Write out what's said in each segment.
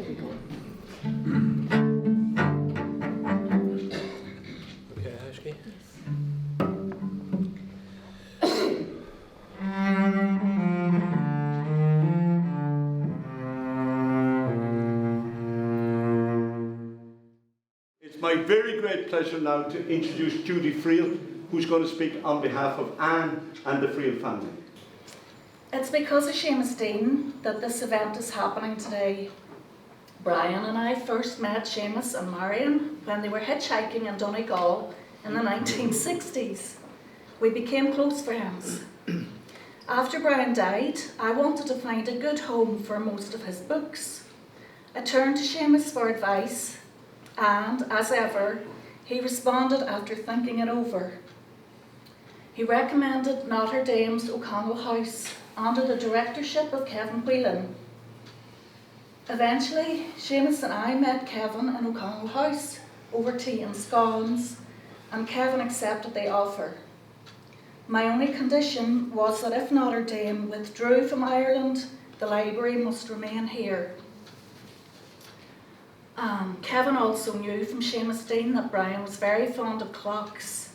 Here we go. Okay, Ashki. It's my very great pleasure now to introduce Judy Friel, who's going to speak on behalf of Anne and the Friel family. It's because of Seamus Deane that this event is happening today. Brian and I first met Seamus and Marion when they were hitchhiking in Donegal in the 1960s. We became close friends. After Brian died, I wanted to find a good home for most of his books. I turned to Seamus for advice, and, as ever, he responded after thinking it over. He recommended Notre Dame's O'Connell House under the directorship of Kevin Whelan. Eventually, Seamus and I met Kevin in O'Connell House over tea and scones, and Kevin accepted the offer. My only condition was that if Notre Dame withdrew from Ireland, the library must remain here. Kevin also knew from Seamus Deane that Brian was very fond of clocks,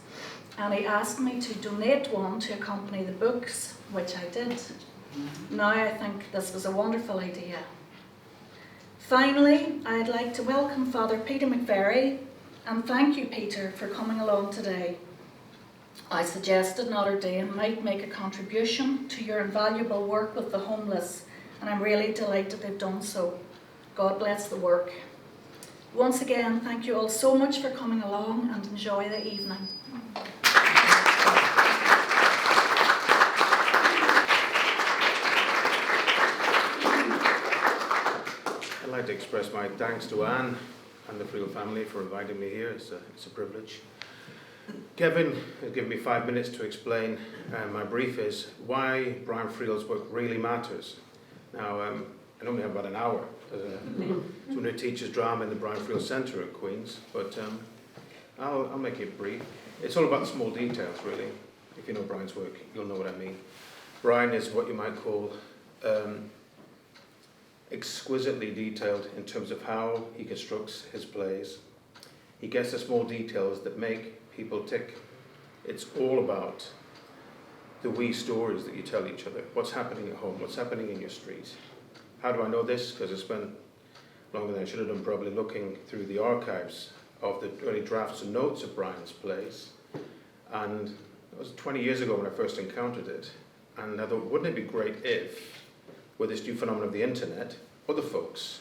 and he asked me to donate one to accompany the books, which I did. Now I think this was a wonderful idea. Finally, I'd like to welcome Father Peter McVerry, and thank you, Peter, for coming along today. I suggested Notre Dame might make a contribution to your invaluable work with the homeless, and I'm really delighted they've done so. God bless the work. Once again, thank you all so much for coming along, and enjoy the evening. I'd like to express my thanks to Anne and the Friel family for inviting me here. It's a privilege. Kevin has given me 5 minutes to explain. My brief is why Brian Friel's work really matters. Now, I normally have about an hour. Someone who teaches drama in the Brian Friel Centre at Queen's, but I'll make it brief. It's all about the small details, really. If you know Brian's work, you'll know what I mean. Brian is what you might call exquisitely detailed in terms of how he constructs his plays. He gets the small details that make people tick. It's all about the wee stories that you tell each other. What's happening at home? What's happening in your street? How do I know this? Because I spent longer than I should have done probably looking through the archives of the early drafts and notes of Brian's plays. And it was 20 years ago when I first encountered it. And I thought, wouldn't it be great if, with this new phenomenon of the internet, other folks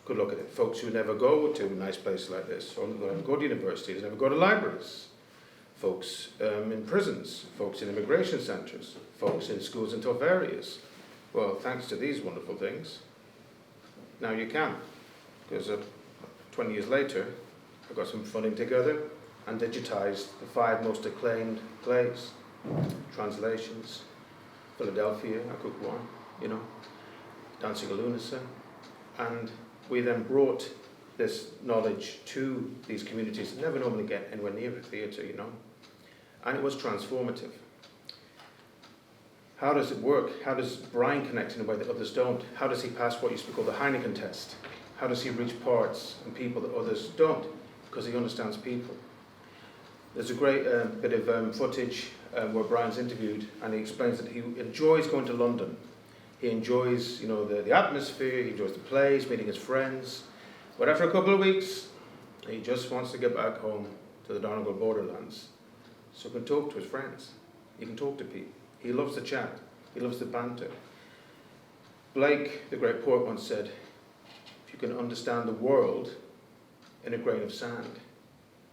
could look at it. Folks who never go to nice places like this, or never go to universities, never go to libraries. Folks in prisons, folks in immigration centres, folks in schools in tough areas. Well, thanks to these wonderful things, now you can. Because 20 years later, I got some funding together and digitised the 5 most acclaimed plays, translations. Philadelphia, I cooked one, Dancing a Lunacy. And we then brought this knowledge to these communities that never normally get anywhere near a theatre, And it was transformative. How does it work? How does Brian connect in a way that others don't? How does he pass what used to be called the Heineken test? How does he reach parts and people that others don't? Because he understands people. There's a great bit of footage where Brian's interviewed, and he explains that he enjoys going to London. He enjoys, the atmosphere, he enjoys the plays, meeting his friends. But after a couple of weeks, he just wants to get back home to the Donegal borderlands. So he can talk to his friends. He can talk to people. He loves the chat. He loves the banter. Blake, the great poet, once said, if you can understand the world in a grain of sand.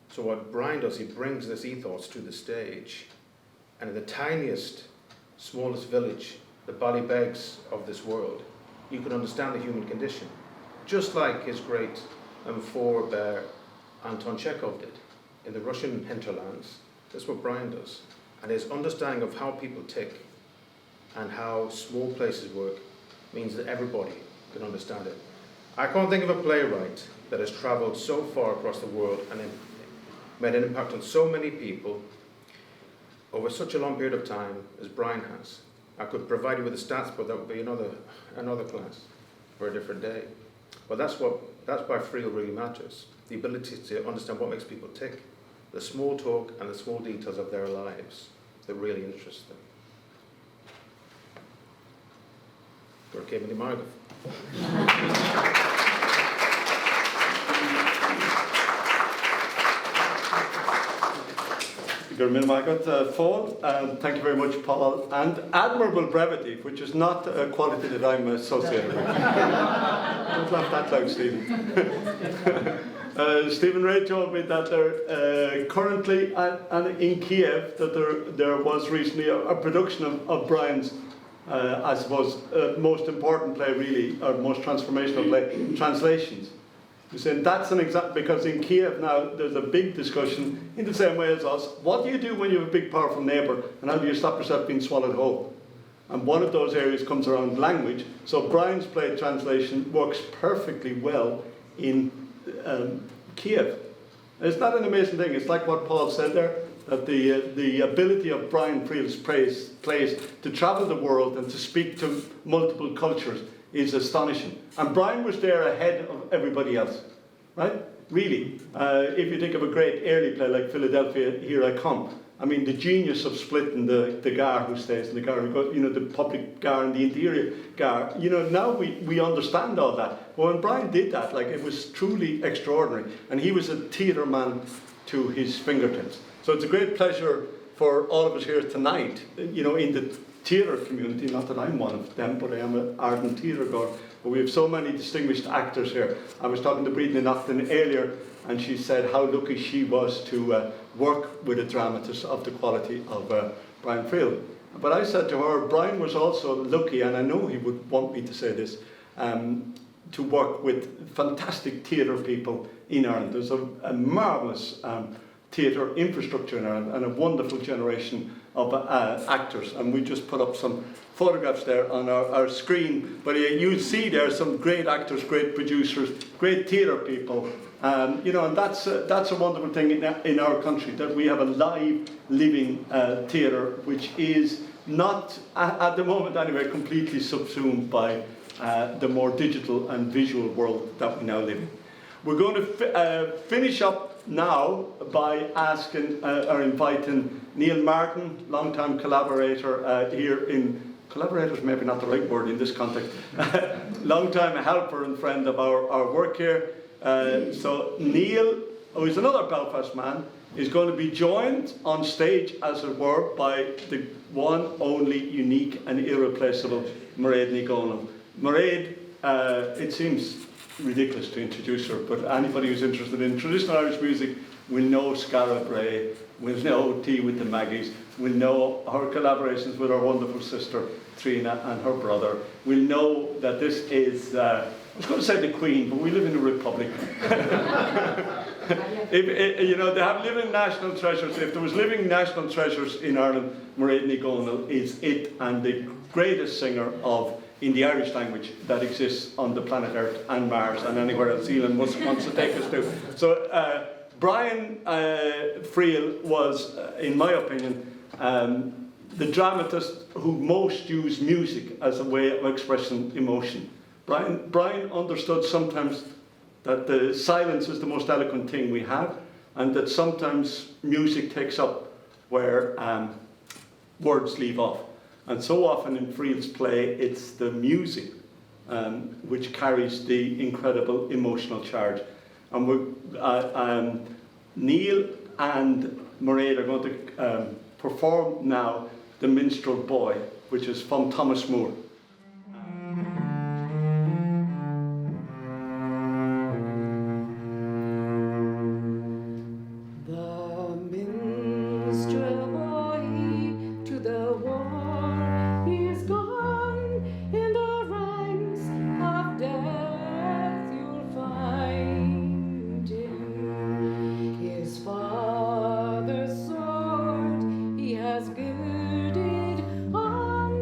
So what Brian does, he brings this ethos to the stage. And in the tiniest, smallest village, the Ballybegs of this world, you can understand the human condition. Just like his great forebear Anton Chekhov did in the Russian hinterlands. That's what Brian does. And his understanding of how people tick and how small places work means that everybody can understand it. I can't think of a playwright that has travelled so far across the world and made an impact on so many people over such a long period of time as Brian has. I could provide you with the stats, but that would be another class for a different day. Well, that's why Friel really matters. The ability to understand what makes people tick, the small talk and the small details of their lives that really interest them. Where came the microphone? Thank you very much, Paul, and admirable brevity, which is not a quality that I'm associated with. Don't laugh that loud, Stephen. Stephen Rea told me that there currently and in Keough that there was recently a production of Brian's, I suppose, most important play, really, or most transformational play, Translations. He said that's an example, because in Keough now there's a big discussion in the same way as us. What do you do when you have a big, powerful neighbour, and how do you stop yourself being swallowed whole? And one of those areas comes around language. So Brian's play Translation works perfectly well in Keough. It's not an amazing thing. It's like what Paul said there, that the ability of Brian Friel's plays to travel the world and to speak to multiple cultures is astonishing. And Brian was there ahead of everybody else, right? Really. If you think of a great early play like Philadelphia, Here I Come, I mean, the genius of splitting the gar who stays and the gar who goes, the public gar and the interior gar, now we understand all that. But when Brian did that, it was truly extraordinary. And he was a theatre man to his fingertips. So it's a great pleasure for all of us here tonight, in the theatre community, not that I'm one of them, but I am an ardent theatre goer. But we have so many distinguished actors here. I was talking to Breedon Naughton earlier, and she said how lucky she was to work with a dramatist of the quality of Brian Friel. But I said to her, Brian was also lucky, and I know he would want me to say this, to work with fantastic theatre people in Ireland. There's a marvellous theatre infrastructure in Ireland and a wonderful generation of actors. And we just put up some photographs there on our screen. But you see there some great actors, great producers, great theatre people. And that's a wonderful thing in our country, that we have a live, living theatre, which is not, at the moment anyway, completely subsumed by the more digital and visual world that we now live in. We're going to finish up now by asking or inviting Neil Martin, long-time collaborator here in... Collaborator is maybe not the right word in this context. Long-time helper and friend of our work here. So Neil, who is another Belfast man, is going to be joined on stage, as it were, by the one, only, unique and irreplaceable Mairead Ní Dhomhnaill. Mairead, it seems ridiculous to introduce her, but anybody who's interested in traditional Irish music will know Scarra Bray, will know Tea with the Maggies, will know her collaborations with her wonderful sister Trina and her brother, will know that this is, I was going to say the Queen, but we live in a republic. They have living national treasures. If there was living national treasures in Ireland, Mairead Ní Dhomhnaill is it, and the greatest singer in the Irish language that exists on the planet Earth and Mars and anywhere else Elon wants to take us to. So Brian Friel was, in my opinion, the dramatist who most used music as a way of expressing emotion. Brian understood sometimes that the silence is the most eloquent thing we have, and that sometimes music takes up where words leave off. And so often in Friel's play, it's the music which carries the incredible emotional charge. And Neil and Mairead are going to perform now The Minstrel Boy, which is from Thomas Moore. Girded on,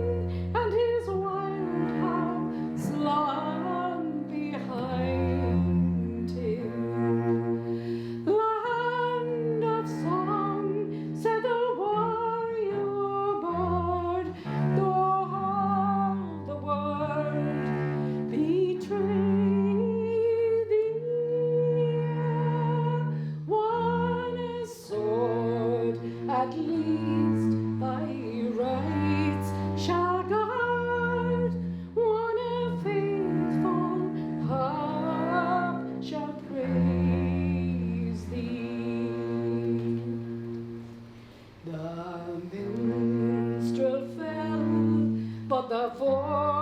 and his before.